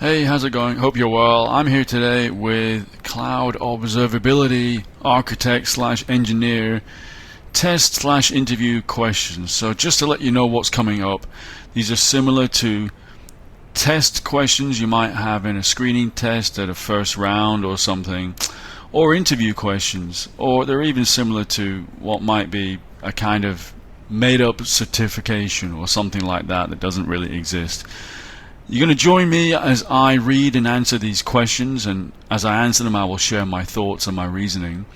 Hey, how's it going? Hope you're well. I'm here today with Cloud Observability Architect slash Engineer Test slash Interview questions. So just to let you know what's coming up, these are similar to test questions you might have in a screening test at a first round or something, or interview questions, or they're even similar to what might be a kind of made-up certification or something like that that doesn't really exist. You're going to join me as I read and answer these questions, and as I answer them I will share my thoughts and my reasoning.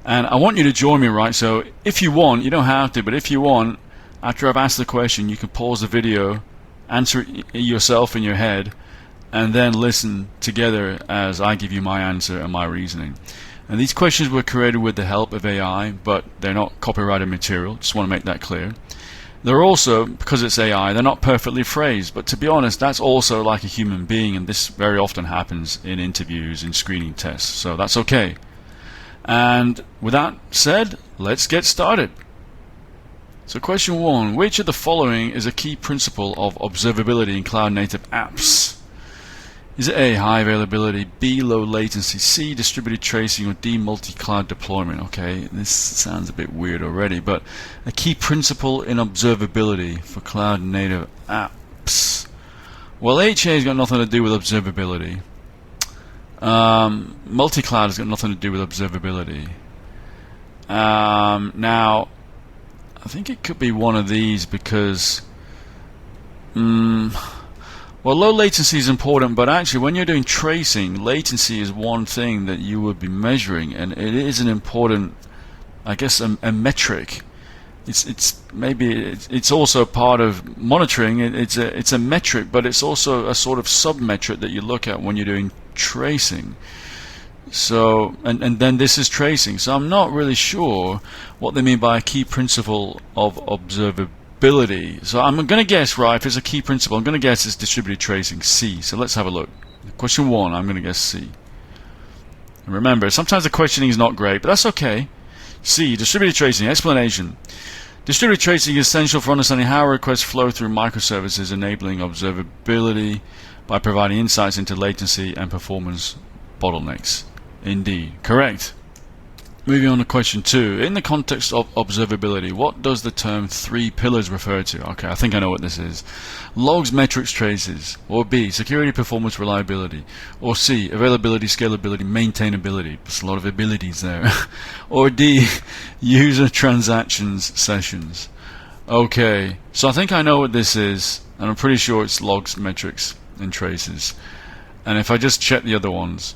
And I want you to join me, right? So if you want, you don't have to, but if you want, after I've asked the question, you can pause the video, answer it yourself in your head, and then listen together as I give you my answer and my reasoning. And these questions were created with the help of AI, but they're not copyrighted material. Just want to make that clear. They're also, because it's AI, they're not perfectly phrased, but to be honest, that's also like a human being, and this very often happens in interviews, in screening tests, so that's okay. And with that said, let's get started. So question 1, which of the following is a key principle of observability in cloud-native apps? Is it A, high availability, B, low latency, C, distributed tracing, or D, multi-cloud deployment? Okay, this sounds a bit weird already, but a key principle in observability for cloud-native apps. Well, HA has got nothing to do with observability. Multi-cloud has got nothing to do with observability. Now, I think it could be one of these because well, low latency is important, but actually when you're doing tracing, latency is one thing that you would be measuring, and it is an important, I guess, a metric. It's also part of monitoring. It's a metric, but it's also a sort of sub-metric that you look at when you're doing tracing. So, and then this is tracing. So I'm not really sure what they mean by a key principle of observability. So I'm going to guess, right, if it's a key principle, I'm going to guess it's distributed tracing, C. So let's have a look. Question 1, I'm going to guess C. And remember, sometimes the questioning is not great, but that's okay. C, distributed tracing. Explanation. Distributed tracing is essential for understanding how requests flow through microservices, enabling observability by providing insights into latency and performance bottlenecks. Indeed. Correct. Moving on to question 2. In the context of observability, what does the term 3 pillars refer to? Okay, I think I know what this is. Logs, metrics, traces. Or B, security, performance, reliability. Or C, availability, scalability, maintainability. There's a lot of abilities there. Or D, user transactions, sessions. Okay, so I think I know what this is, and I'm pretty sure it's logs, metrics, and traces. And if I just check the other ones,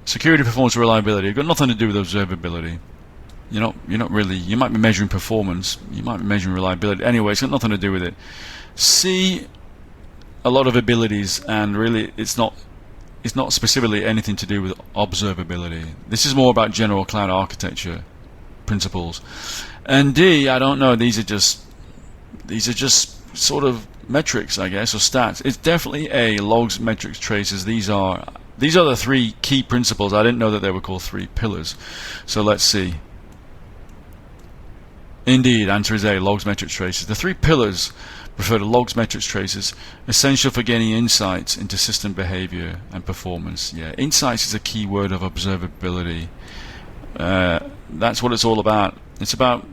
security, performance, reliability, you've got nothing to do with observability. You're not really, you might be measuring performance, you might be measuring reliability. Anyway, it's got nothing to do with it. C, a lot of abilities, and really it's not specifically anything to do with observability. This is more about general cloud architecture principles. And D, I don't know, these are just sort of metrics, I guess, or stats. It's definitely A, logs, metrics, traces. These are the 3 key principles. I didn't know that they were called 3 pillars. So let's see. Indeed, answer is A, logs, metrics, traces. The 3 pillars refer to logs, metrics, traces, essential for gaining insights into system behavior and performance. Yeah, insights is a key word of observability. That's what it's all about. It's about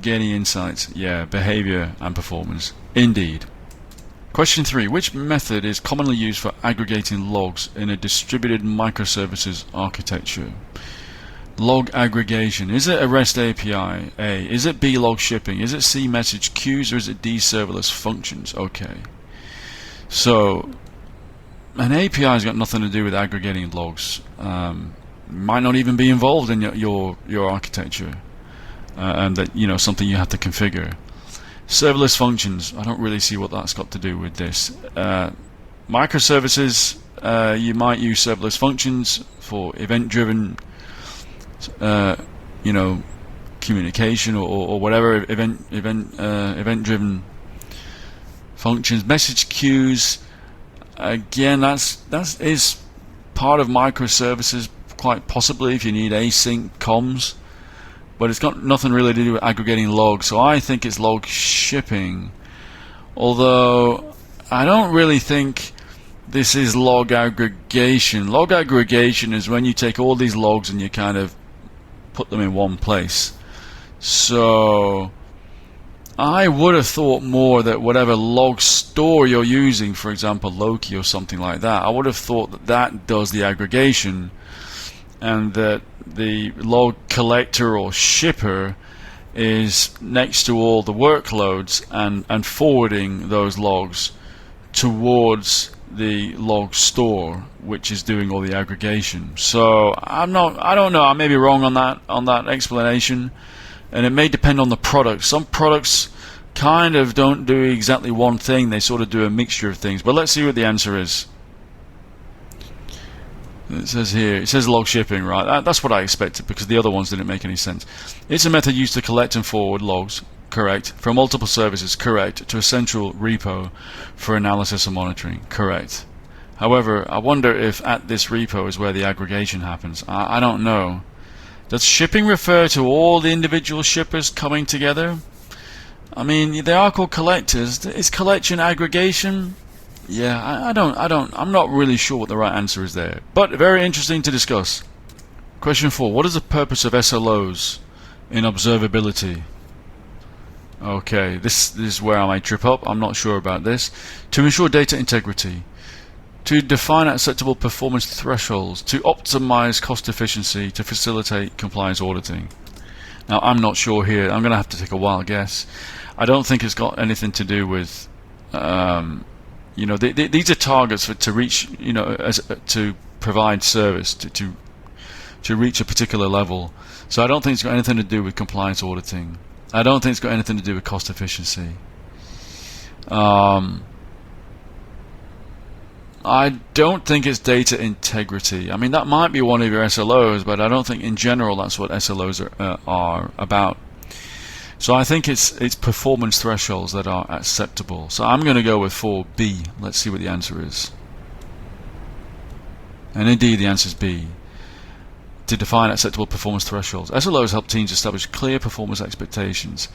gaining insights, yeah, behavior and performance. Indeed. Question 3. Which method is commonly used for aggregating logs in a distributed microservices architecture? Log aggregation. Is it a REST API? A. Is it B, log shipping? Is it C, message queues? Or is it D, serverless functions? Okay. So, an API has got nothing to do with aggregating logs. Might not even be involved in your architecture. And that, something you have to configure. Serverless functions, I don't really see what that's got to do with this. Microservices, you might use serverless functions for event-driven, communication or whatever, event-driven functions. Message queues, again, that is part of microservices, quite possibly if you need async comms. But it's got nothing really to do with aggregating logs, so I think it's log shipping. Although I don't really think this is log aggregation. Log aggregation is when you take all these logs and you kind of put them in one place. So I would have thought more that whatever log store you're using, for example Loki or something like that, I would have thought that that does the aggregation, and that the log collector or shipper is next to all the workloads and forwarding those logs towards the log store, which is doing all the aggregation. So I don't know, I may be wrong on that explanation, and it may depend on the product. Some products kind of don't do exactly one thing, they sort of do a mixture of things. But let's see what the answer is. It says here, it says log shipping, right? That's what I expected, because the other ones didn't make any sense. It's a method used to collect and forward logs, correct, from multiple services, correct, to a central repo for analysis and monitoring, correct. However, I wonder if at this repo is where the aggregation happens. I don't know. Does shipping refer to all the individual shippers coming together? I mean, they are called collectors. Is collection aggregation? Yeah, I'm not really sure what the right answer is there. But very interesting to discuss. Question 4. What is the purpose of SLOs in observability? Okay, this is where I might trip up. I'm not sure about this. To ensure data integrity. To define acceptable performance thresholds. To optimize cost efficiency. To facilitate compliance auditing. Now, I'm not sure here. I'm going to have to take a wild guess. I don't think it's got anything to do with... you know, these are targets to reach, you know, to provide service, to reach a particular level. So I don't think it's got anything to do with compliance auditing. I don't think it's got anything to do with cost efficiency. I don't think it's data integrity. I mean, that might be one of your SLOs, but I don't think in general that's what SLOs are about. So I think it's performance thresholds that are acceptable. So I'm going to go with 4B. Let's see what the answer is. And indeed the answer is B. To define acceptable performance thresholds. SLOs help teams establish clear performance expectations,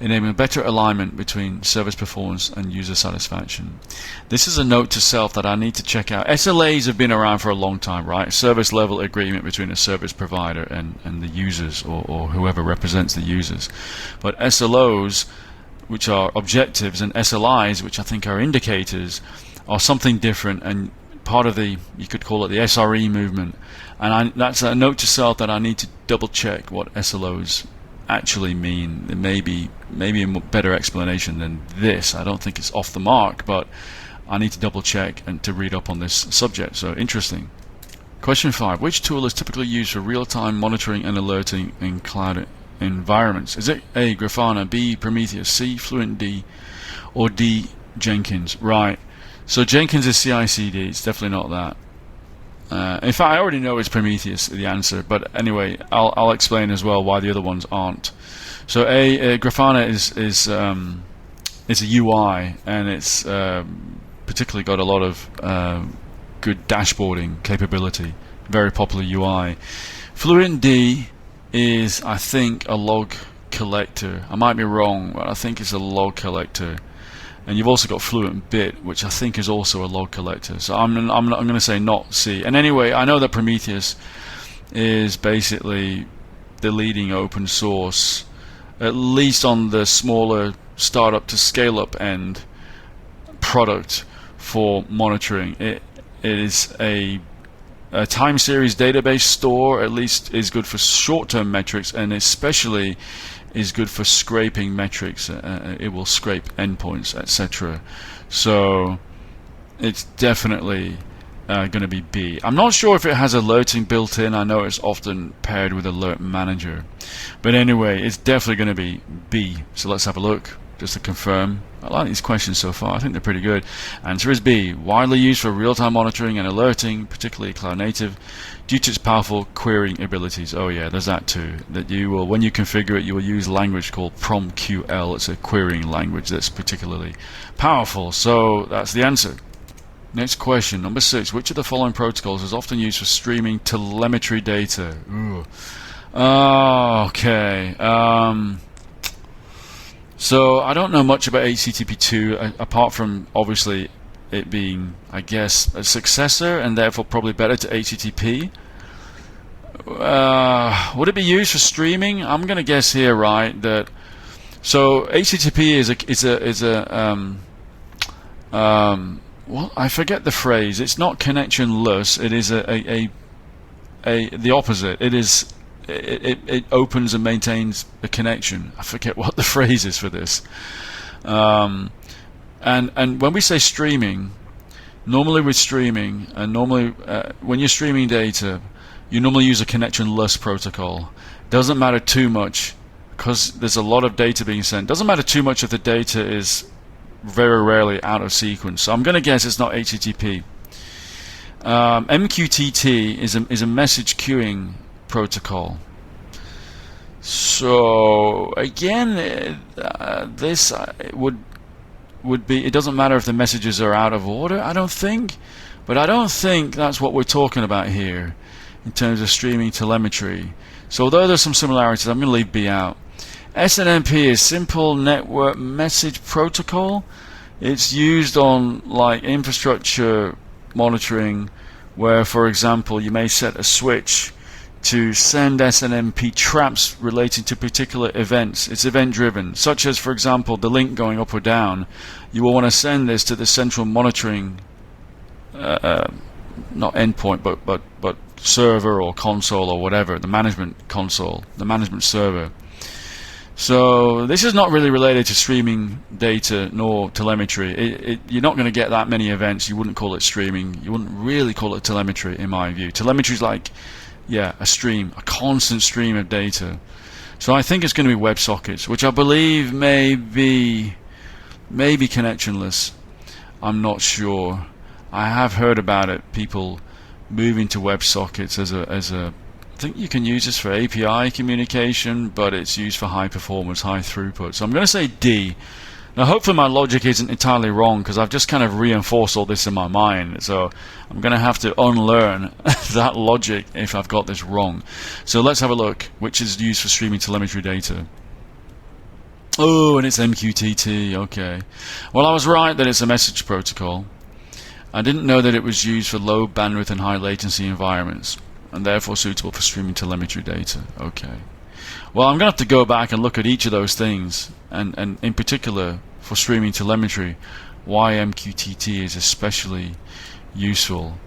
enabling better alignment between service performance and user satisfaction. This is a note to self that I need to check out. SLAs have been around for a long time, right? Service level agreement between a service provider and the users, or whoever represents the users. But SLOs, which are objectives, and SLIs, which I think are indicators, are something different, and part of the, you could call it the SRE movement. And that's a note to self that I need to double check what SLOs actually mean. There may be a better explanation than this. I don't think it's off the mark, but I need to double check and to read up on this subject. So interesting. Question 5. Which tool is typically used for real-time monitoring and alerting in cloud environments? Is it A, Grafana, B, Prometheus, C, FluentD, or D, Jenkins? Right. So Jenkins is CI/CD. It's definitely not that. In fact, I already know it's Prometheus, the answer, but anyway, I'll explain as well why the other ones aren't. So Grafana is a UI, and it's particularly got a lot of good dashboarding capability. Very popular UI. FluentD is, I think, a log collector. I might be wrong, but I think it's a log collector. And you've also got FluentBit, which I think is also a log collector. So I'm going to say not C. And anyway, I know that Prometheus is basically the leading open source, at least on the smaller startup to scale up end, product for monitoring. It is a time series database store, at least is good for short-term metrics, and especially is good for scraping metrics. It will scrape endpoints, etc. So it's definitely going to be B. I'm not sure if it has alerting built in. I know it's often paired with Alert Manager, but anyway, it's definitely going to be B. So let's have a look just to confirm. I like these questions so far. I think they're pretty good. Answer is B. Widely used for real-time monitoring and alerting, particularly cloud native, due to its powerful querying abilities. Oh yeah, there's that too. That you will, when you configure it, you will use language called PromQL. It's a querying language that's particularly powerful. So that's the answer. Next question, number 6. Which of the following protocols is often used for streaming telemetry data? Ooh. Okay. So I don't know much about HTTP2 apart from obviously it being, I guess, a successor and therefore probably better to HTTP. Would it be used for streaming? I'm going to guess here, right, that so HTTP well, I forget the phrase. It's not connectionless. It is the opposite. It opens and maintains a connection. I forget what the phrase is for this. And when we say streaming, normally with streaming, and normally when you're streaming data, you normally use a connectionless protocol. Doesn't matter too much because there's a lot of data being sent. Doesn't matter too much if the data is very rarely out of sequence. So I'm going to guess it's not HTTP. MQTT is a message queuing protocol. So again, this would be. It doesn't matter if the messages are out of order. I don't think, but I don't think that's what we're talking about here in terms of streaming telemetry. So although there's some similarities, I'm going to leave B out. SNMP is Simple Network Message Protocol. It's used on like infrastructure monitoring, where, for example, you may set a switch to send SNMP traps relating to particular events. It's event driven, such as, for example, the link going up or down. You will want to send this to the central monitoring, not endpoint, but server or console or whatever, the management console, the management server. So this is not really related to streaming data nor telemetry. You're not going to get that many events. You wouldn't call it streaming. You wouldn't really call it telemetry, in my view. Telemetry is like, yeah, a stream, a constant stream of data. So I think it's going to be WebSockets, which I believe may be connectionless. I'm not sure. I have heard about it. People moving to WebSockets as a I think you can use this for API communication, but it's used for high performance, high throughput. So I'm going to say D. Now hopefully my logic isn't entirely wrong, because I've just kind of reinforced all this in my mind. So I'm going to have to unlearn that logic if I've got this wrong. So let's have a look, which is used for streaming telemetry data. Oh, and it's MQTT, okay. Well, I was right that it's a message protocol. I didn't know that it was used for low bandwidth and high latency environments, and therefore suitable for streaming telemetry data. Okay. Well, I'm going to have to go back and look at each of those things, and in particular for streaming telemetry, why MQTT is especially useful.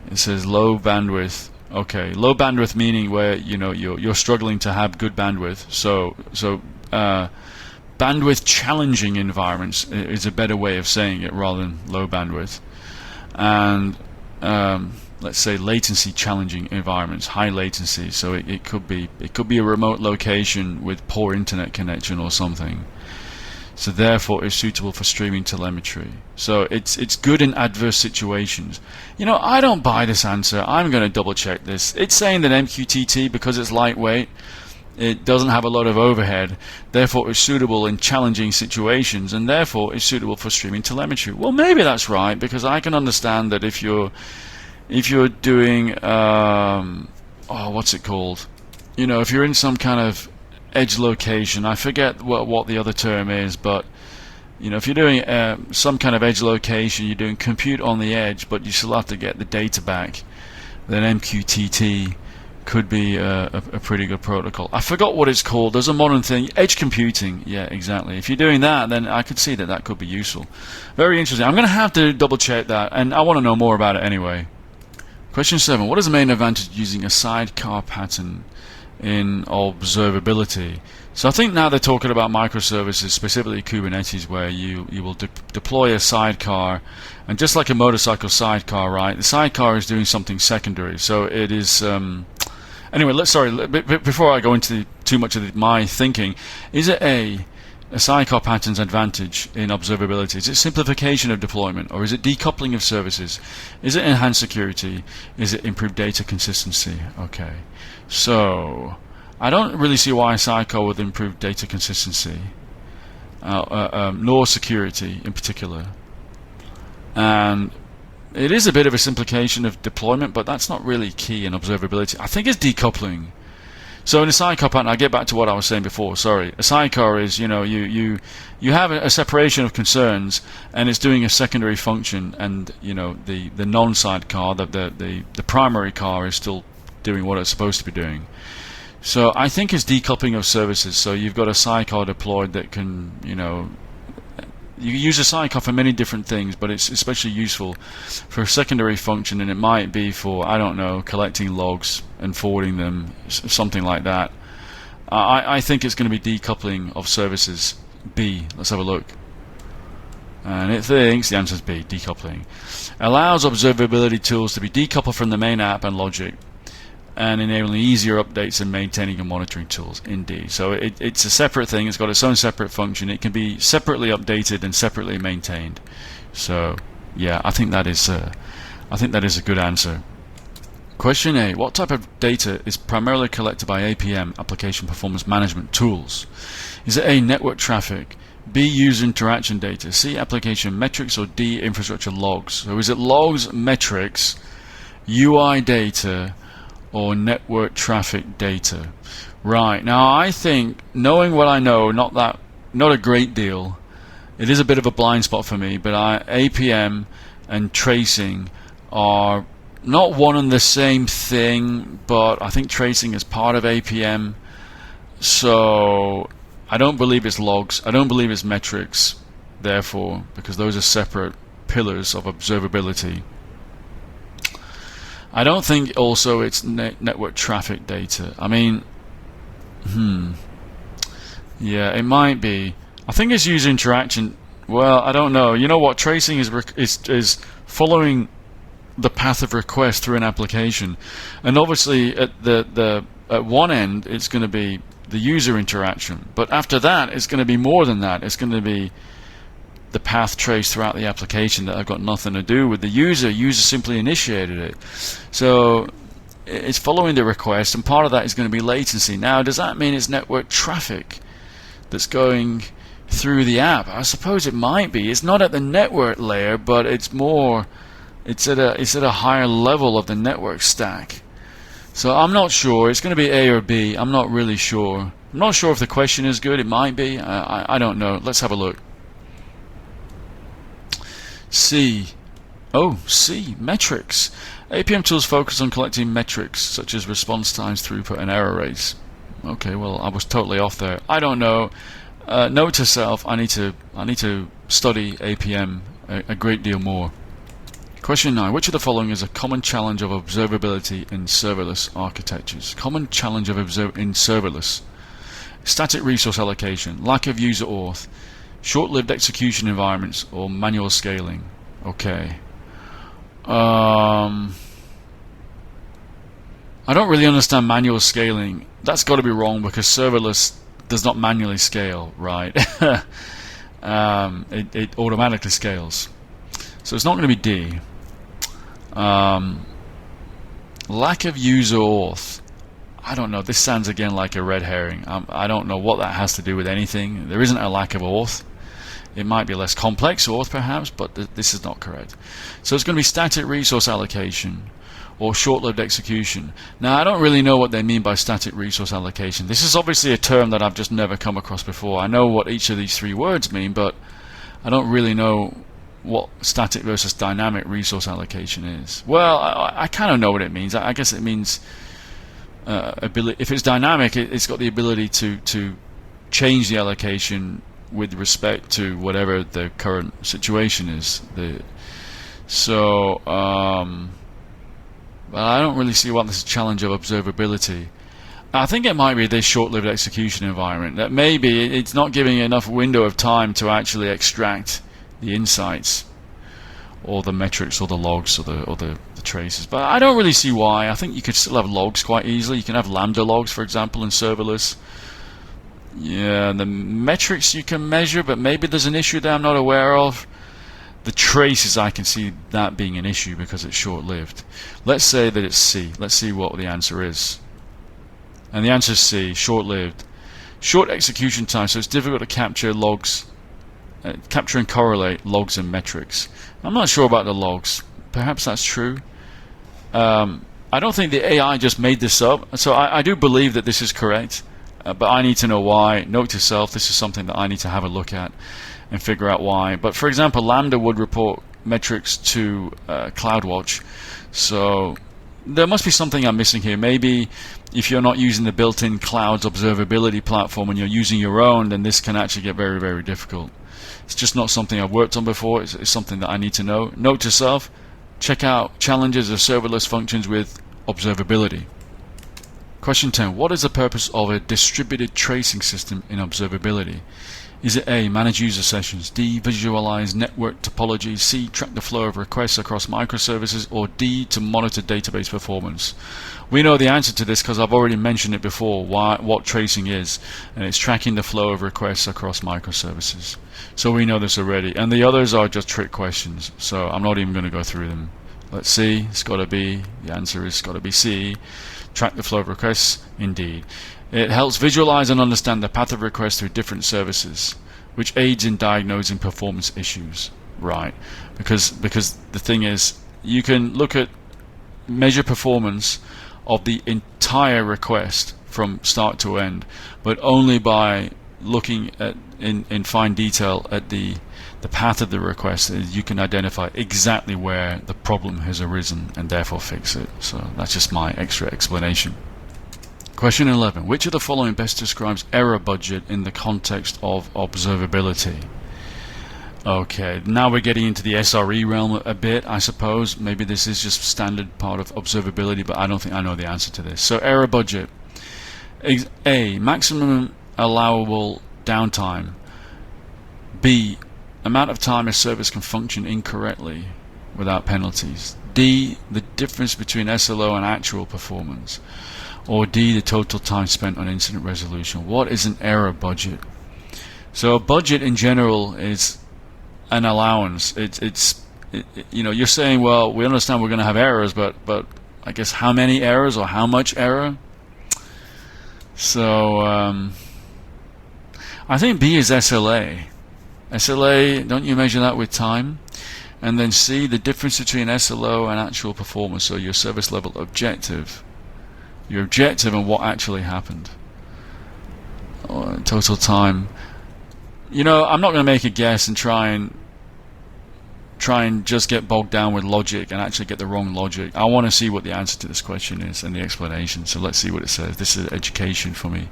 It says low bandwidth. Okay, low bandwidth meaning where you're struggling to have good bandwidth. So bandwidth challenging environments is a better way of saying it rather than low bandwidth. And let's say latency challenging environments, high latency. So it could be a remote location with poor internet connection or something. So therefore it's suitable for streaming telemetry. So it's good in adverse situations. I don't buy this answer. I'm going to double check this. It's saying that MQTT, because it's lightweight, it doesn't have a lot of overhead, therefore it's suitable in challenging situations, and therefore it's suitable for streaming telemetry. Well, maybe that's right, because I can understand that if you're doing what's it called? If you're in some kind of edge location, I forget what the other term is, but if you're doing some kind of edge location, you're doing compute on the edge, but you still have to get the data back, then MQTT could be a pretty good protocol. I forgot what it's called. There's a modern thing, edge computing. Yeah, exactly. If you're doing that, then I could see that could be useful. Very interesting. I'm going to have to double check that, and I want to know more about it anyway. Question 7. What is the main advantage of using a sidecar pattern in observability? So I think now they're talking about microservices, specifically Kubernetes, where you will deploy a sidecar, and just like a motorcycle sidecar, right? The sidecar is doing something secondary. So it is. Anyway, before I go into too much of my thinking, is it a sidecar pattern's advantage in observability? Is it simplification of deployment, or is it decoupling of services? Is it enhanced security? Is it improved data consistency? Okay, so I don't really see why a sidecar would improve data consistency, nor security in particular. And it is a bit of a simplification of deployment, but that's not really key in observability. I think it's decoupling. So in a sidecar pattern, I get back to what I was saying before. Sorry, a sidecar is, you have a separation of concerns, and it's doing a secondary function, and the non-sidecar, the primary car, is still doing what it's supposed to be doing. So I think it's decoupling of services. So you've got a sidecar deployed that can, you use a sidecar for many different things, but it's especially useful for a secondary function, and it might be for, I don't know, collecting logs and forwarding them, something like that. I think it's going to be decoupling of services. B. Let's have a look. And it thinks the answer is B, decoupling. Allows observability tools to be decoupled from the main app and logic, and enabling easier updates and maintaining and monitoring tools. Indeed. So it's a separate thing. It's got its own separate function. It can be separately updated and separately maintained. So yeah, I think that is a good answer. Question A. What type of data is primarily collected by APM, application performance management tools? Is it A, network traffic, B, user interaction data, C, application metrics, or D, infrastructure logs? So is it logs, metrics, UI data, or network traffic data? Right, now I think, knowing what I know, not a great deal, it is a bit of a blind spot for me, but APM and tracing are not one and the same thing, but I think tracing is part of APM, so I don't believe it's logs, I don't believe it's metrics, therefore, because those are separate pillars of observability. I don't think also it's network traffic data. I mean, yeah, it might be. I think it's user interaction. Well, I don't know. You know what? Tracing is following the path of request through an application, and obviously at one end it's going to be the user interaction, but after that it's going to be more than that. It's going to be the path traced throughout the application that I've got nothing to do with the user. User simply initiated it. So it's following the request, and part of that is going to be latency. Now, does that mean it's network traffic that's going through the app? I suppose it might be. It's not at the network layer, but it's at a higher level of the network stack. So I'm not sure. It's going to be A or B. I'm not really sure. I'm not sure if the question is good. It might be. I don't know. Let's have a look. C. Oh, C. Metrics. APM tools focus on collecting metrics such as response times, throughput, and error rates. Okay, well, I was totally off there. I don't know. Note to self: I need to study APM a great deal more. Question 9. Which of the following is a common challenge of observability in serverless architectures? Common challenge in serverless: static resource allocation, lack of user auth, short-lived execution environments, or manual scaling. Okay. I don't really understand manual scaling. That's got to be wrong because serverless does not manually scale, right? It automatically scales. So it's not going to be D. Lack of user auth. I don't know. This sounds again like a red herring. I don't know what that has to do with anything. There isn't a lack of auth. It might be less complex auth perhaps, but this is not correct. So it's going to be static resource allocation or short-lived execution. Now, I don't really know what they mean by static resource allocation. This is obviously a term that I've just never come across before. I know what each of these three words mean, but I don't really know what static versus dynamic resource allocation is. Well, I kind of know what it means. I guess it means if it's dynamic, it's got the ability to change the allocation with respect to whatever the current situation is. But I don't really see what this challenge of observability. I think it might be this short-lived execution environment, that maybe it's not giving enough window of time to actually extract the insights or the metrics or the logs or the traces. But I don't really see why. I think you could still have logs quite easily. You can have Lambda logs, for example, in serverless. Yeah, the metrics you can measure, but maybe there's an issue that I'm not aware of. The traces, I can see that being an issue because it's short-lived. Let's say that it's C. Let's see what the answer is. And the answer is C, short-lived. Short execution time, so it's difficult to capture logs, capture and correlate logs and metrics. I'm not sure about the logs. Perhaps that's true. I don't think the AI just made this up. So I do believe that this is correct, but I need to know why. Note to self, this is something that I need to have a look at and figure out why. But for example, Lambda would report metrics to CloudWatch. So there must be something I'm missing here. Maybe if you're not using the built-in Cloud's observability platform and you're using your own, then this can actually get very, very difficult. It's just not something I've worked on before. It's something that I need to know. Note to self, check out challenges of serverless functions with observability. Question 10. What is the purpose of a distributed tracing system in observability? Is it A, manage user sessions, D, visualize network topology, C, track the flow of requests across microservices, or D, to monitor database performance? We know the answer to this because I've already mentioned it before, what tracing is, and it's tracking the flow of requests across microservices. So we know this already, and the others are just trick questions, so I'm not even going to go through them. Let's see, it's got to be, the answer is got to be C, track the flow of requests, indeed. It helps visualize and understand the path of requests through different services, which aids in diagnosing performance issues. Right, because the thing is, you can look at measure performance of the entire request from start to end, but only by looking at in fine detail at the path of the request. You can identify exactly where the problem has arisen and therefore fix it. So that's just my extra explanation. Question 11. Which of the following best describes error budget in the context of observability? Okay, now we're getting into the SRE realm a bit, I suppose. Maybe this is just standard part of observability, but I don't think I know the answer to this. So error budget. A, maximum allowable downtime. B, amount of time a service can function incorrectly without penalties. D, the difference between SLO and actual performance. Or D, the total time spent on incident resolution. What is an error budget? So a budget in general is an allowance. You know, you're saying, well, we understand we're going to have errors, but I guess how many errors or how much error? So I think B is SLA. SLA, don't you measure that with time? And then C, the difference between SLO and actual performance, so your service level objective. Your objective and what actually happened. Total time. You know, I'm not going to make a guess and try and just get bogged down with logic and actually get the wrong logic. I want to see what the answer to this question is and the explanation. So let's see what it says. This is education for me.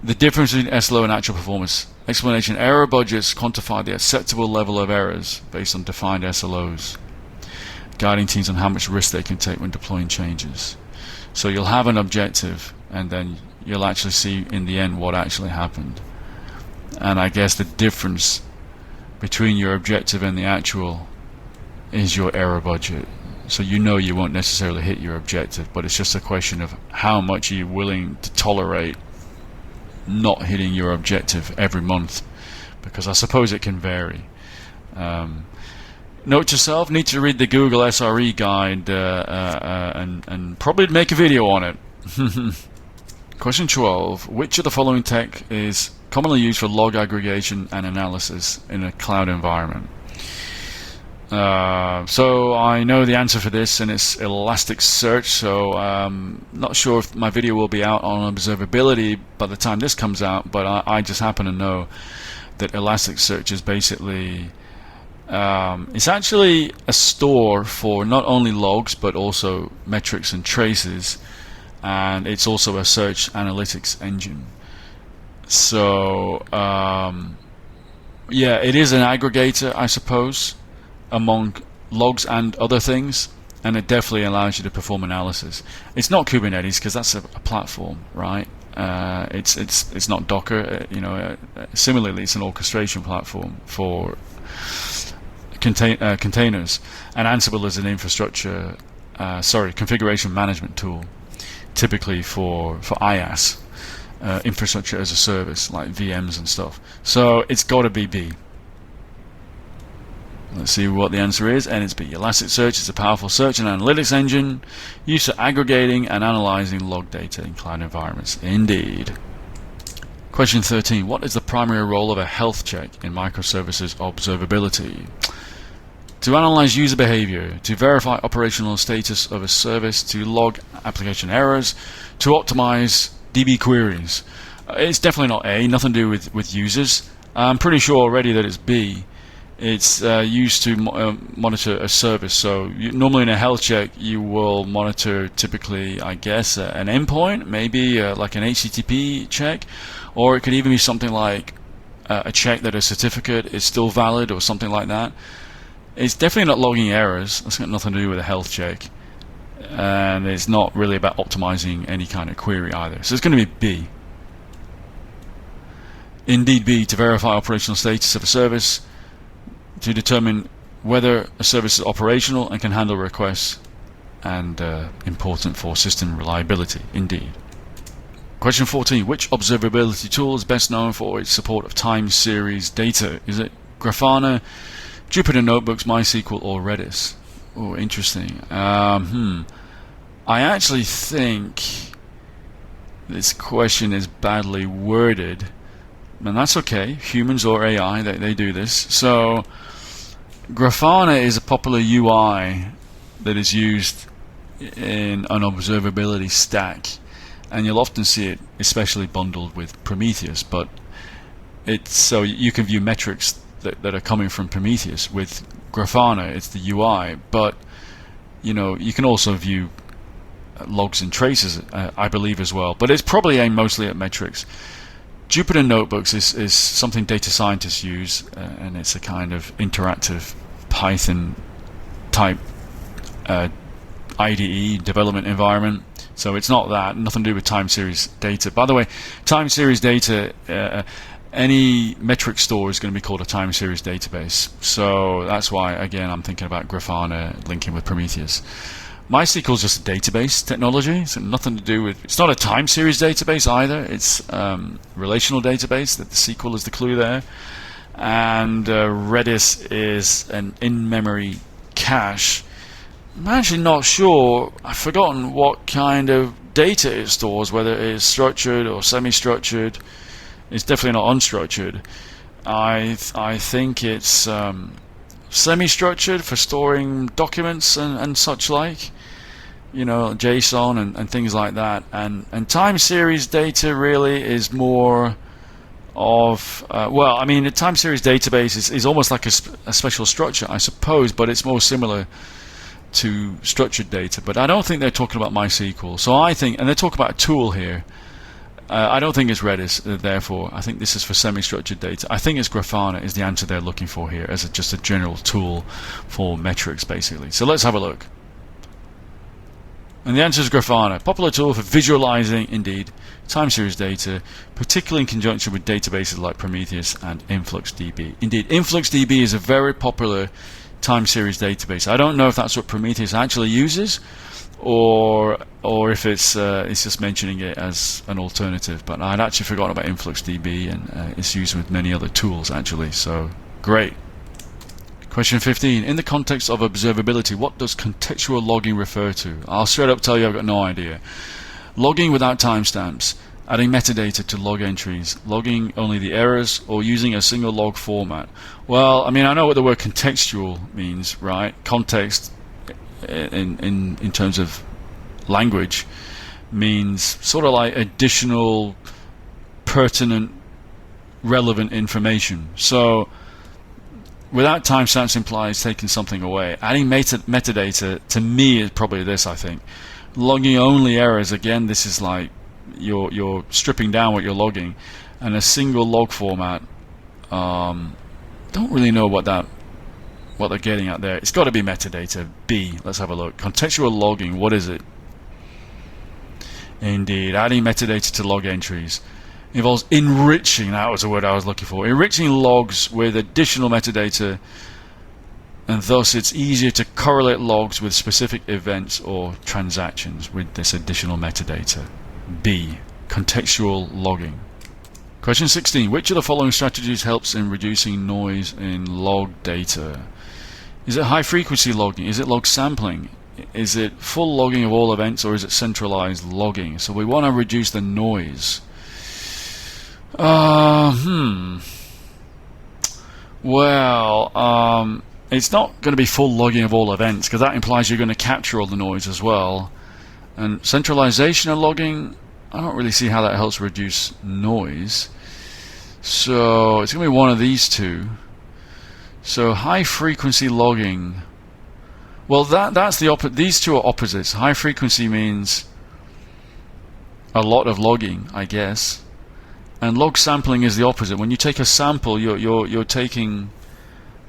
The difference between SLO and actual performance. Explanation. Error budgets quantify the acceptable level of errors based on defined SLOs, guiding teams on how much risk they can take when deploying changes. So you'll have an objective, and then you'll actually see in the end what actually happened. And I guess the difference between your objective and the actual is your error budget. So you know you won't necessarily hit your objective, but it's just a question of how much are you willing to tolerate not hitting your objective every month, because I suppose it can vary. Note to self, need to read the Google SRE guide and probably make a video on it. Question 12. Which of the following tech is commonly used for log aggregation and analysis in a cloud environment? So I know the answer for this, and it's Elasticsearch. So not sure if my video will be out on observability by the time this comes out, but I just happen to know that Elasticsearch is basically it's actually a store for not only logs but also metrics and traces, and it's also a search analytics engine. So yeah, it is an aggregator, I suppose, among logs and other things, and it definitely allows you to perform analysis. It's not Kubernetes because that's a platform, right? It's not Docker. Similarly, it's an orchestration platform for containers, and Ansible is an infrastructure, configuration management tool, typically for IaaS, infrastructure as a service, like VMs and stuff. So it's got to be B. Let's see what the answer is, and it's B. Elasticsearch is a powerful search and analytics engine used for aggregating and analyzing log data in cloud environments. Indeed. Question 13. What is the primary role of a health check in microservices observability? to analyze user behavior, to verify operational status of a service, to log application errors, to optimize DB queries. It's definitely not A, nothing to do with users. I'm pretty sure already that it's B. It's used to monitor a service. So normally in a health check, you will monitor typically, I guess, an endpoint, maybe like an HTTP check, or it could even be something like a check that a certificate is still valid or something like that. It's definitely not logging errors. That's got nothing to do with a health check. And it's not really about optimizing any kind of query either. So it's going to be B. Indeed B, to verify operational status of a service, to determine whether a service is operational and can handle requests, and important for system reliability. Indeed. Question 14. Which observability tool is best known for its support of time series data? Is it Grafana, Jupyter Notebooks, MySQL, or Redis? Oh, interesting. I actually think this question is badly worded, and that's okay. Humans or AI, they do this. So Grafana is a popular UI that is used in an observability stack, and you'll often see it especially bundled with Prometheus, but it's so you can view metrics that are coming from Prometheus. With Grafana, it's the UI, but you can also view logs and traces, I believe, as well, but it's probably aimed mostly at metrics. Jupyter Notebooks is something data scientists use, and it's a kind of interactive Python type IDE development environment. So it's not that, nothing to do with time series data. By the way, time series data, any metric store is going to be called a time series database. So that's why, again, I'm thinking about Grafana linking with Prometheus. MySQL is just a database technology, so nothing to do with. It's not a time series database either. It's relational database. That the SQL is the clue there, and Redis is an in-memory cache. I'm actually not sure. I've forgotten what kind of data it stores, whether it is structured or semi-structured. It's definitely not unstructured. I think it's semi-structured for storing documents and such like, JSON and things like that. And time series data really is more of the time series database is almost like a special structure, I suppose, but it's more similar to structured data. But I don't think they're talking about MySQL. So I think, and they talk about a tool here. I don't think it's Redis, therefore. I think this is for semi-structured data. I think it's Grafana is the answer they're looking for here as just a general tool for metrics, basically. So let's have a look. And the answer is Grafana, popular tool for visualizing, indeed, time series data, particularly in conjunction with databases like Prometheus and InfluxDB. Indeed, InfluxDB is a very popular time series database. I don't know if that's what Prometheus actually uses, or if it's just mentioning it as an alternative. But I'd actually forgotten about InfluxDB, and it's used with many other tools actually. So great. Question 15. In the context of observability, what does contextual logging refer to? I'll straight up tell you I've got no idea. Logging without timestamps, adding metadata to log entries, logging only the errors, or using a single log format. Well, I know what the word contextual means, right? Context in terms of language means sort of like additional pertinent relevant information. So without timestamps implies taking something away. Adding metadata to me is probably this, I think. Logging only errors, again, this is like you're stripping down what you're logging, and a single log format. Don't really know what they're getting at there. It's got to be metadata. B. Let's have a look. Contextual logging. What is it? Indeed, adding metadata to log entries involves enriching. That was the word I was looking for. Enriching logs with additional metadata, and thus it's easier to correlate logs with specific events or transactions with this additional metadata. B. Contextual logging. Question 16. Which of the following strategies helps in reducing noise in log data? Is it high frequency logging? Is it log sampling? Is it full logging of all events, or is it centralized logging? So we want to reduce the noise. Well, it's not going to be full logging of all events, because that implies you're going to capture all the noise as well. And centralization of logging, I don't really see how that helps reduce noise. So it's going to be one of these two. So high frequency logging, well, that's the these two are opposites. High frequency means a lot of logging, I guess, and log sampling is the opposite. When you take a sample, you're taking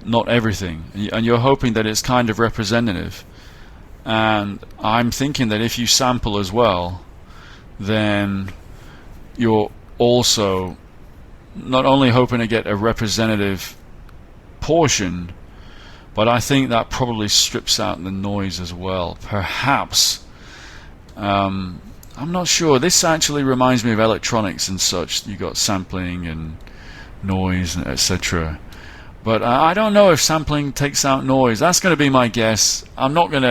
not everything, and you're hoping that it's kind of representative. And I'm thinking that if you sample as well, then you're also not only hoping to get a representative portion, but I think that probably strips out the noise as well. Perhaps. I'm not sure. This actually reminds me of electronics and such. You got sampling and noise, etc. But I don't know if sampling takes out noise. That's going to be my guess. I'm not going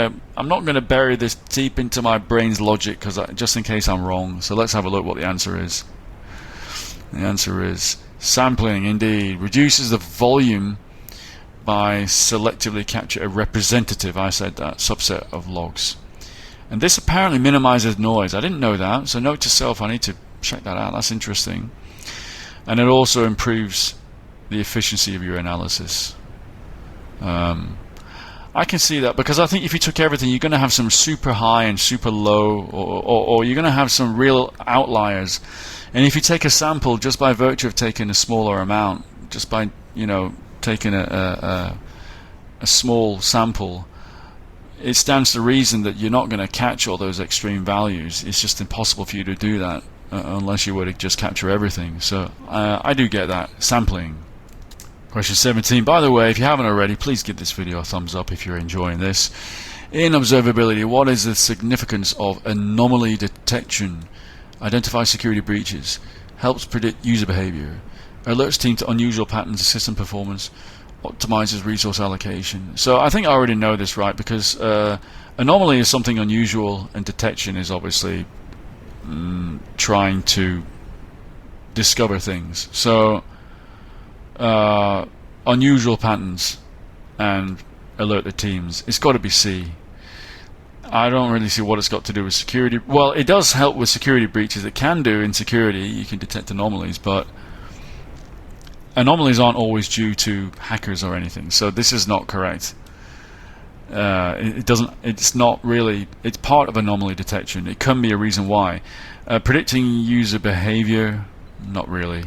to bury this deep into my brain's logic, because just in case I'm wrong. So let's have a look what the answer is. The answer is sampling, indeed, reduces the volume by selectively capture a representative, I said that, subset of logs. And this apparently minimizes noise. I didn't know that, so note to self, I need to check that out. That's interesting. And it also improves the efficiency of your analysis. I can see that, because I think if you took everything, you're going to have some super high and super low, or you're going to have some real outliers. And if you take a sample just by virtue of taking a smaller amount, just by taking a small sample, it stands to reason that you're not going to catch all those extreme values. It's just impossible for you to do that unless you were to just capture everything. So I do get that. Sampling. Question 17. By the way, if you haven't already, please give this video a thumbs up if you're enjoying this. In observability, what is the significance of anomaly detection? Identifies security breaches, helps predict user behavior, alerts team to unusual patterns of system performance, optimizes resource allocation. So I think I already know this, right? Because anomaly is something unusual, and detection is obviously trying to discover things. So unusual patterns and alert the teams. It's got to be C. I don't really see what it's got to do with security. Well, it does help with security breaches. It can do in security. You can detect anomalies, but anomalies aren't always due to hackers or anything. So this is not correct. It doesn't. It's not really. It's part of anomaly detection. It can be a reason why. Predicting user behavior, not really.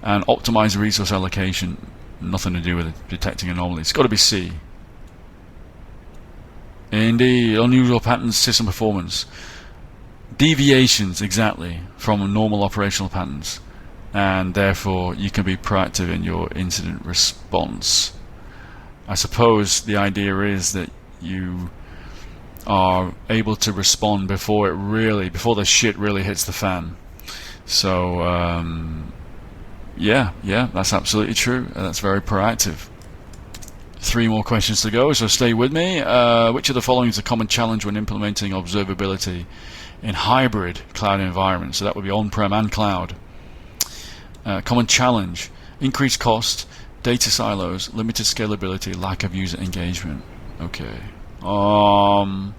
And optimize resource allocation, nothing to do with it. Detecting anomalies. It's got to be C. Indeed, unusual patterns, system performance. Deviations, exactly, from normal operational patterns. And therefore, you can be proactive in your incident response. I suppose the idea is that you are able to respond before the shit really hits the fan. So, yeah, that's absolutely true. That's very proactive. 3 more questions to go, so stay with me. Which of the following is a common challenge when implementing observability in hybrid cloud environments? So that would be on-prem and cloud. Common challenge: increased cost, data silos, limited scalability, lack of user engagement. Okay. Well,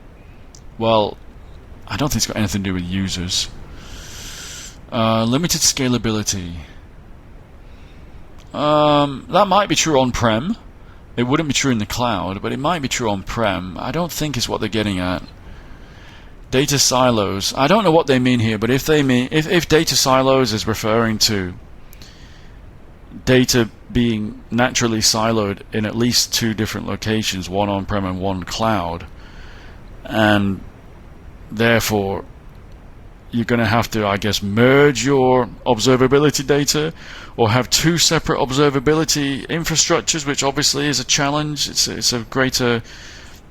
I don't think it's got anything to do with users. Limited scalability. That might be true on-prem. It wouldn't be true in the cloud, but it might be true on-prem. I don't think it's what they're getting at. Data silos. I don't know what they mean here, but if data silos is referring to data being naturally siloed in at least 2 different locations, one on-prem and one cloud, and therefore you're going to have to, I guess, merge your observability data or have 2 separate observability infrastructures, which obviously is a challenge. It's a greater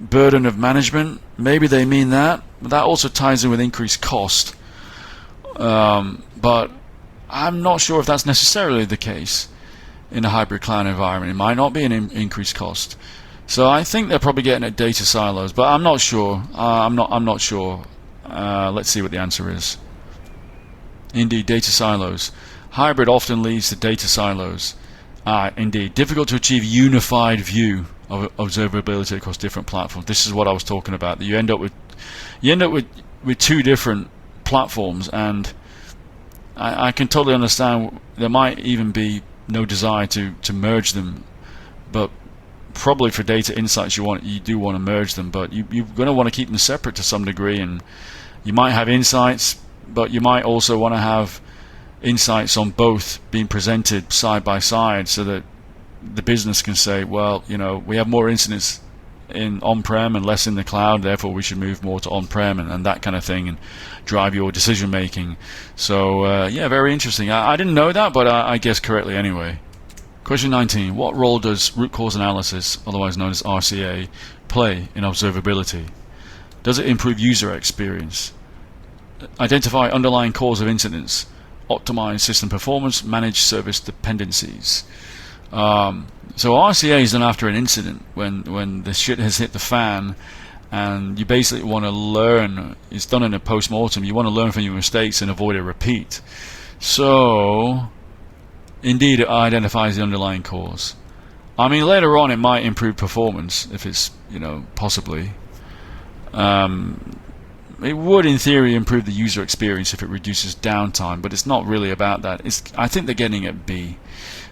burden of management. Maybe they mean that. But that also ties in with increased cost. But I'm not sure if that's necessarily the case in a hybrid cloud environment. It might not be an increased cost. So I think they're probably getting at data silos, but I'm not sure. I'm not sure. Let's see what the answer is. Indeed, data silos. Hybrid often leads to data silos. Indeed, difficult to achieve unified view observability across different platforms. This is what I was talking about. That you end up with two different platforms, and I can totally understand there might even be no desire to merge them, but probably for data insights you do want to merge them, but you're going to want to keep them separate to some degree. And you might have insights, but you might also want to have insights on both being presented side by side, so that the business can say, well, we have more incidents in on-prem and less in the cloud, therefore we should move more to on-prem, and that kind of thing, and drive your decision making. So yeah, very interesting. I didn't know that, but I guessed correctly anyway. Question 19. What role does root cause analysis, otherwise known as RCA, play in observability? Does it improve user experience? Identify underlying cause of incidents? Optimize system performance? Manage service dependencies? So RCA is done after an incident, when the shit has hit the fan, and you basically want to learn. It's done in a post-mortem. You want to learn from your mistakes and avoid a repeat. So indeed, it identifies the underlying cause. I mean, later on it might improve performance if it's, possibly. It would, in theory, improve the user experience if it reduces downtime, but it's not really about that. I think they're getting at B,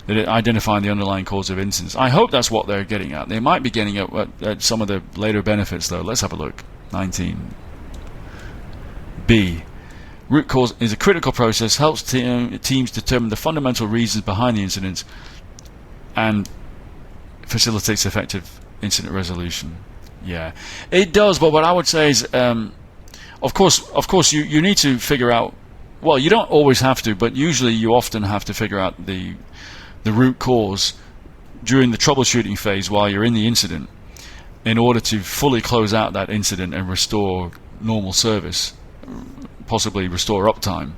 that it identifying the underlying cause of incidents. I hope that's what they're getting at. They might be getting at some of the later benefits, though. Let's have a look. 19. B. Root cause is a critical process, helps teams determine the fundamental reasons behind the incidents, and facilitates effective incident resolution. Yeah, it does, but what I would say is, of course, you need to figure out, well, you don't always have to, but usually you often have to figure out the root cause during the troubleshooting phase while you're in the incident, in order to fully close out that incident and restore normal service, possibly restore uptime.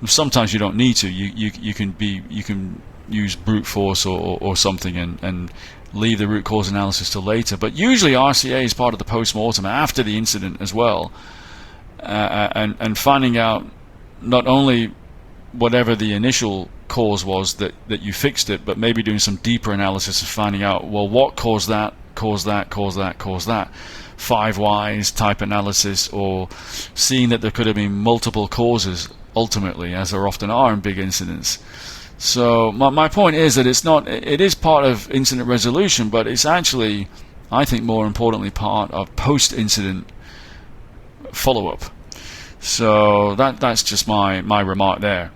Sometimes you don't need to. You can use brute force or something and leave the root cause analysis till later. But usually RCA is part of the post-mortem after the incident as well, and finding out not only whatever the initial cause was that you fixed it, but maybe doing some deeper analysis of finding out, well, what caused that, caused that, caused that, caused that. 5 whys type analysis, or seeing that there could have been multiple causes ultimately, as there often are in big incidents. So my point is that it is part of incident resolution, but it's actually, I think, more importantly, part of post-incident follow-up. So that's just my remark there.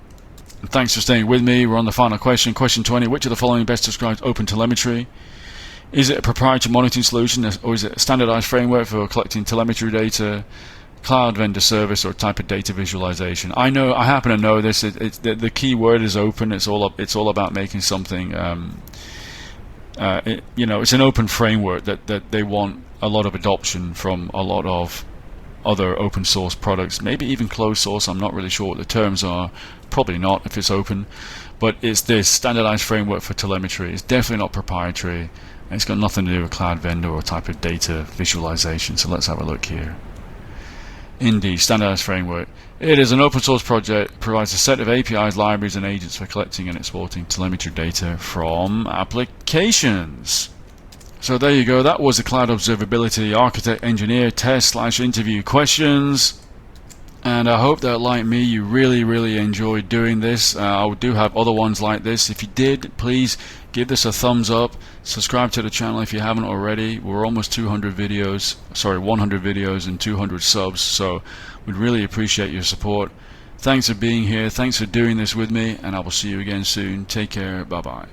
And thanks for staying with me. We're on the final question. Question 20. Which of the following best describes OpenTelemetry? Is it a proprietary monitoring solution, or is it a standardized framework for collecting telemetry data, cloud vendor service, or type of data visualization? I happen to know this. The key word is open. It's all about making something. It's an open framework that they want a lot of adoption from a lot of other open source products, maybe even closed source. I'm not really sure what the terms are. Probably not if it's open, but it's this standardized framework for telemetry. It's definitely not proprietary. And it's got nothing to do with cloud vendor or type of data visualization. So let's have a look here. Indeed, standardized framework. It is an open source project, provides a set of APIs, libraries, and agents for collecting and exporting telemetry data from applications. So there you go. That was the Cloud Observability Architect Engineer Test/Interview questions. And I hope that, like me, you really enjoyed doing this. I do have other ones like this. If you did, please give this a thumbs up. Subscribe to the channel if you haven't already. We're almost 100 videos and 200 subs. So we'd really appreciate your support. Thanks for being here. Thanks for doing this with me. And I will see you again soon. Take care. Bye-bye.